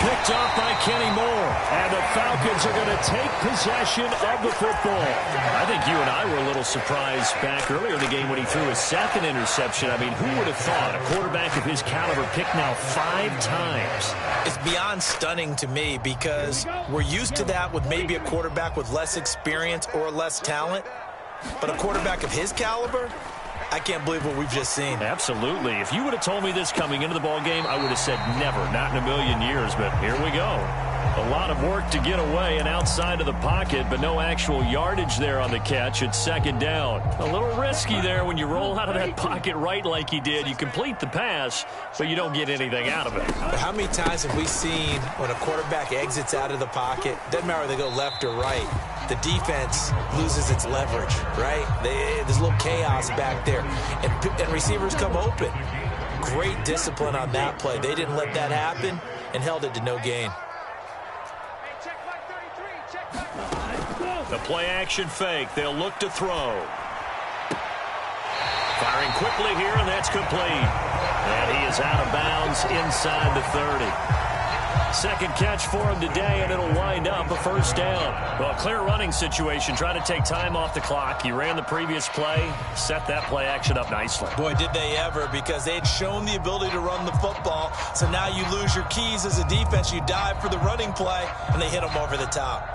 Picked off by Kenny Moore. And the Falcons are going to take possession of the football. I think you and I were a little surprised back earlier in the game when he threw his 2nd interception. I mean, who would have thought a quarterback of his caliber picked now 5 times? It's beyond stunning to me because we're used to that with maybe a quarterback with less experience or less talent. But a quarterback of his caliber, I can't believe what we've just seen. Absolutely. If you would have told me this coming into the ball game, I would have said never, not in a million years. But here we go. A lot of work to get away and outside of the pocket, but no actual yardage there on the catch. It's second down. A little risky there when you roll out of that pocket right like he did. You complete the pass, but you don't get anything out of it. But how many times have we seen when a quarterback exits out of the pocket, doesn't matter whether they go left or right, the defense loses its leverage, right? There's a little chaos back there, and receivers come open. Great discipline on that play. They didn't let that happen and held it to no gain. The play-action fake. They'll look to throw. Firing quickly here, and that's complete. And he is out of bounds inside the 30. Second catch for him today, and it'll wind up a first down. Well, clear running situation. Trying to take time off the clock. He ran the previous play, set that play action up nicely. Boy, did they ever, because they had shown the ability to run the football. So now you lose your keys as a defense. You dive for the running play, and they hit them over the top.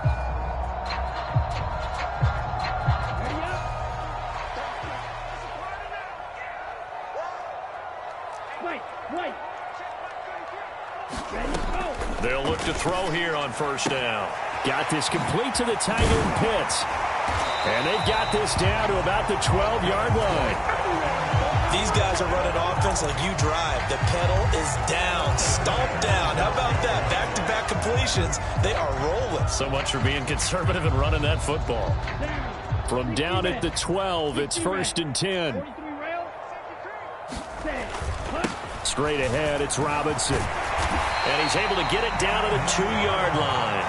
They'll look to throw here on first down. Got this complete to the tight end Pitts. And they've got this down to about the 12-yard line. These guys are running offense like you drive. The pedal is down, stomp down. How about that? Back-to-back completions. They are rolling. So much for being conservative and running that football. From down at the 12, it's first and 10. Straight ahead, it's Robinson. And he's able to get it down to the 2-yard line.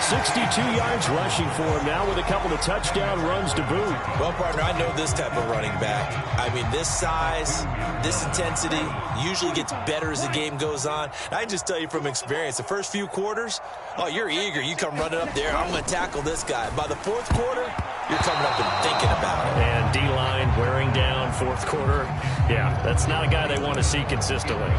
62 yards rushing for him now with a couple of touchdown runs to boot. Well, partner, I know this type of running back. I mean, this size, this intensity usually gets better as the game goes on. And I can just tell you from experience, the first few quarters, oh, you're eager. You come running up there, I'm going to tackle this guy. By the fourth quarter, you're coming up and thinking about it. And D-line wearing down fourth quarter. Yeah, that's not a guy they want to see consistently.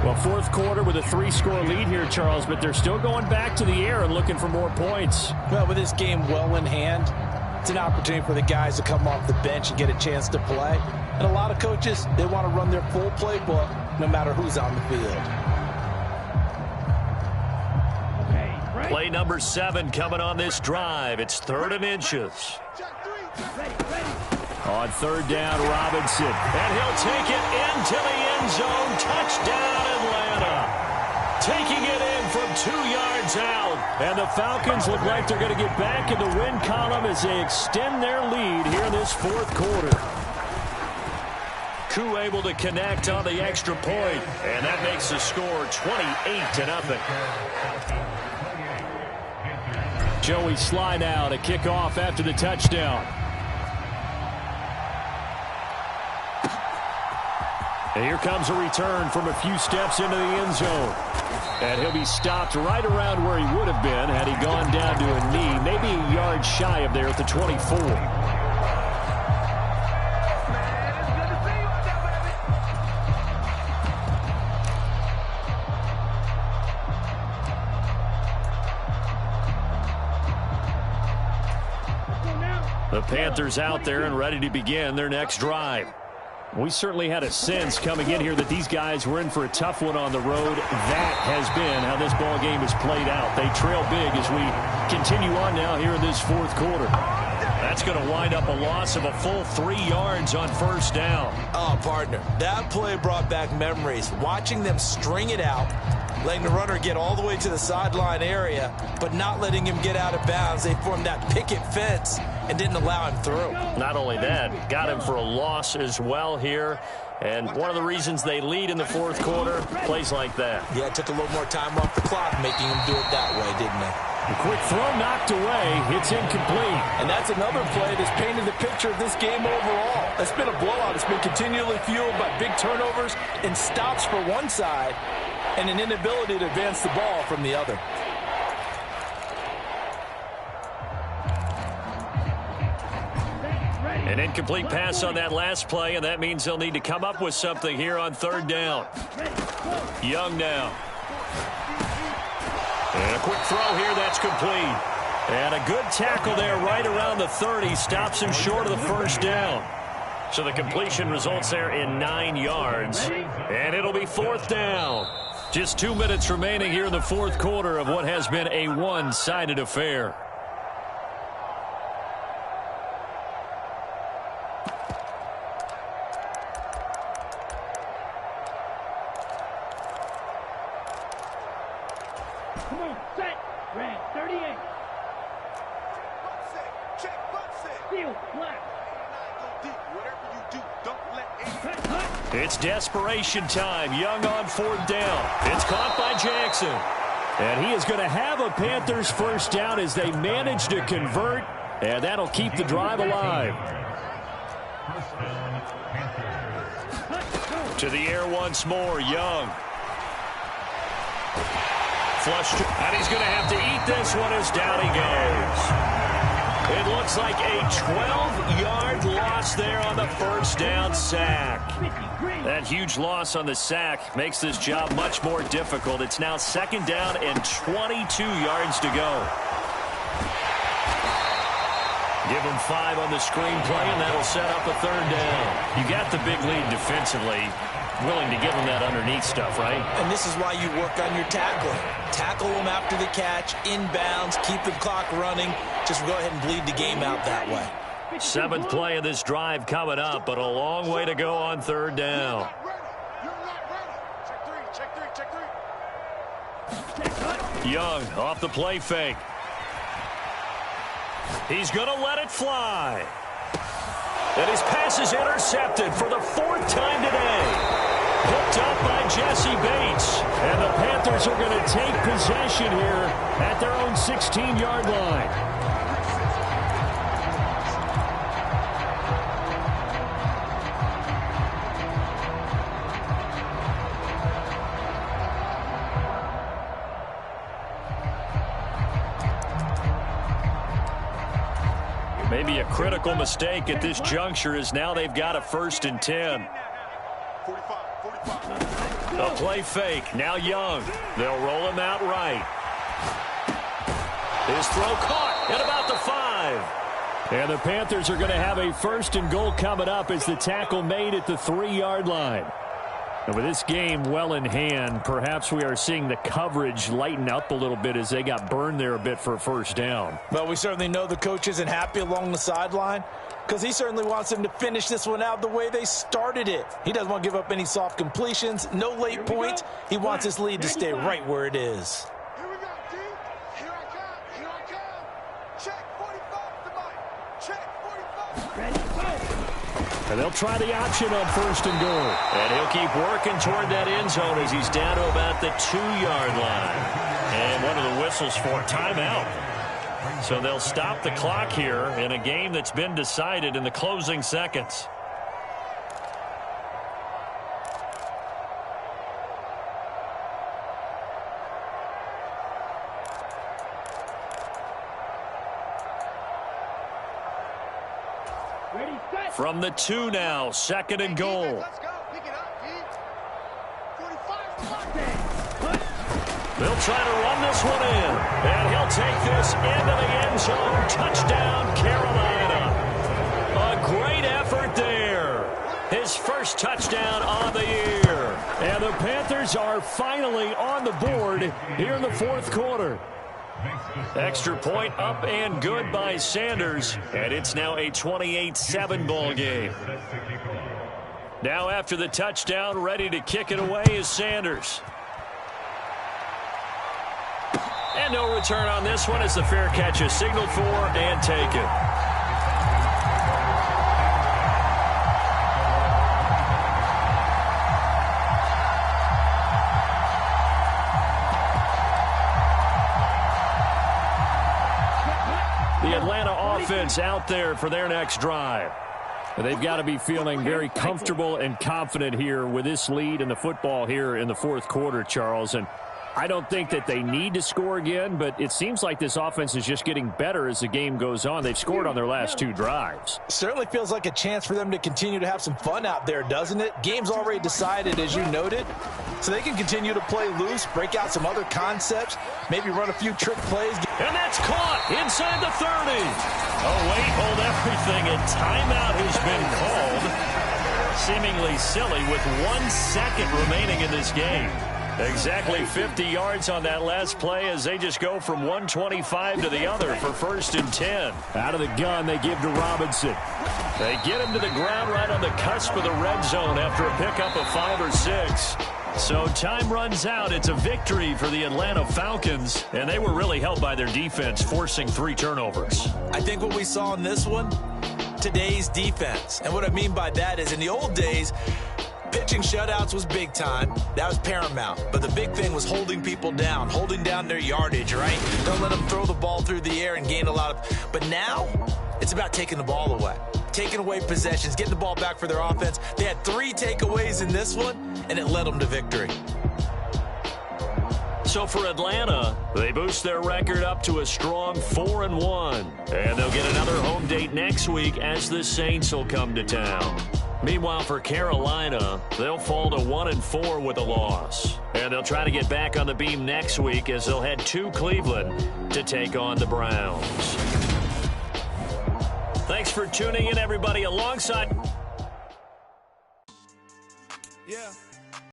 Well, fourth quarter with a 3-score lead here, Charles, but they're still going back to the air and looking for more points. Well, with this game well in hand, it's an opportunity for the guys to come off the bench and get a chance to play. And a lot of coaches, they want to run their full playbook no matter who's on the field. Play number 7 coming on this drive. It's 3rd and inches. On third down, Robinson. And he'll take it into the end zone. Touchdown, Atlanta. Taking it in from 2 yards out. And the Falcons look like they're going to get back in the win column as they extend their lead here in this fourth quarter. Koo able to connect on the extra point. And that makes the score 28-0. Joey Sly now to kick off after the touchdown. And here comes a return from a few steps into the end zone. And he'll be stopped right around where he would have been had he gone down to a knee, maybe a yard shy of there at the 24. The Panthers out there and ready to begin their next drive. We certainly had a sense coming in here that these guys were in for a tough one on the road. That has been how this ball game has played out. They trail big as we continue on now here in this fourth quarter. That's going to wind up a loss of a full 3 yards on first down. Oh, partner, that play brought back memories. Watching them string it out, letting the runner get all the way to the sideline area, but not letting him get out of bounds. They formed that picket fence and didn't allow him through. Not only that, got him for a loss as well here. And one of the reasons they lead in the fourth quarter, plays like that. Yeah, it took a little more time off the clock, making him do it that way, didn't it? A quick throw knocked away. It's incomplete. And that's another play that's painted the picture of this game overall. It's been a blowout. It's been continually fueled by big turnovers and stops for one side and an inability to advance the ball from the other. An incomplete pass on that last play, and that means they'll need to come up with something here on third down. Young now. And a quick throw here, that's complete. And a good tackle there right around the 30. Stops him short of the first down. So the completion results there in 9 yards. And it'll be fourth down. Just 2 minutes remaining here in the fourth quarter of what has been a one-sided affair. Come on, set. Red, 38. Steal, black. It's desperation time. Young on fourth down. It's caught by Jackson. And he is going to have a Panthers first down as they manage to convert. And that'll keep the drive alive. To the air once more, Young. Flushed, and he's going to have to eat this one as down he goes. It looks like a 12-yard loss there on the first down sack. That huge loss on the sack makes this job much more difficult. It's now second down and 22 yards to go. Give him 5 on the screenplay, and that'll set up a third down. You got the big lead defensively. Willing to give them that underneath stuff, right? And this is why you work on your tackling. Tackle them after the catch, inbounds, keep the clock running. Just go ahead and bleed the game out that way. 7th play of this drive coming up, but a long way to go on third down. Young off the play fake. He's going to let it fly. And his pass is intercepted for the 4th time today. Hooked up by Jesse Bates. And the Panthers are going to take possession here at their own 16-yard line. Maybe a critical mistake at this juncture is now they've got a 1st and 10. A play fake. Now Young. They'll roll him out right. His throw caught at about the 5. And the Panthers are going to have a 1st and goal coming up as the tackle made at the 3-yard line. And with this game well in hand, perhaps we are seeing the coverage lighten up a little bit as they got burned there a bit for a first down. Well, we certainly know the coach isn't happy along the sideline because he certainly wants them to finish this one out the way they started it. He doesn't want to give up any soft completions, no late points. He wants his lead to stay right where it is. Here we go, D. Here I come. Here I come. Check 45 to Mike. Check 45. Ready, go. And they'll try the option on 1st and goal. And he'll keep working toward that end zone as he's down to about the 2-yard line. And one of the whistles for timeout. So they'll stop the clock here in a game that's been decided in the closing seconds. From the 2 now, 2nd and goal. Let's go. Pick it up, D. 45 They'll try to run this one in. And he'll take this into the end zone. Touchdown, Carolina. A great effort there. His first touchdown on the year. And the Panthers are finally on the board here in the fourth quarter. Extra point up and good by Sanders, and it's now a 28-7 ball game. Now after the touchdown, ready to kick it away is Sanders. And no return on this one as the fair catch is signaled for and taken. The Atlanta offense out there for their next drive. They've got to be feeling very comfortable and confident here with this lead in the football here in the fourth quarter, Charles. And I don't think that they need to score again, but it seems like this offense is just getting better as the game goes on. They've scored on their last 2 drives. Certainly feels like a chance for them to continue to have some fun out there, doesn't it? Game's already decided, as you noted, so they can continue to play loose, break out some other concepts, maybe run a few trick plays. And that's caught inside the 30. Oh, wait, hold everything, and timeout has been called. Seemingly silly with 1 second remaining in this game. Exactly 50 yards on that last play as they just go from 125 to the other for 1st and 10. Out of the gun, they give to Robinson. They get him to the ground right on the cusp of the red zone after a pickup of 5 or 6. So time runs out. It's a victory for the Atlanta Falcons, and they were really helped by their defense, forcing 3 turnovers. I think what we saw in this one, today's defense. And what I mean by that is in the old days, pitching shutouts was big time. That was paramount. But the big thing was holding people down, holding down their yardage, right? Don't let them throw the ball through the air and gain a lot of... But now, it's about taking the ball away. Taking away possessions, getting the ball back for their offense. They had 3 takeaways in this one, and it led them to victory. So for Atlanta, they boost their record up to a strong 4-1. And they'll get another home date next week as the Saints will come to town. Meanwhile, for Carolina, they'll fall to 1-4 with a loss. And they'll try to get back on the beam next week as they'll head to Cleveland to take on the Browns. Thanks for tuning in, everybody, alongside... Yeah.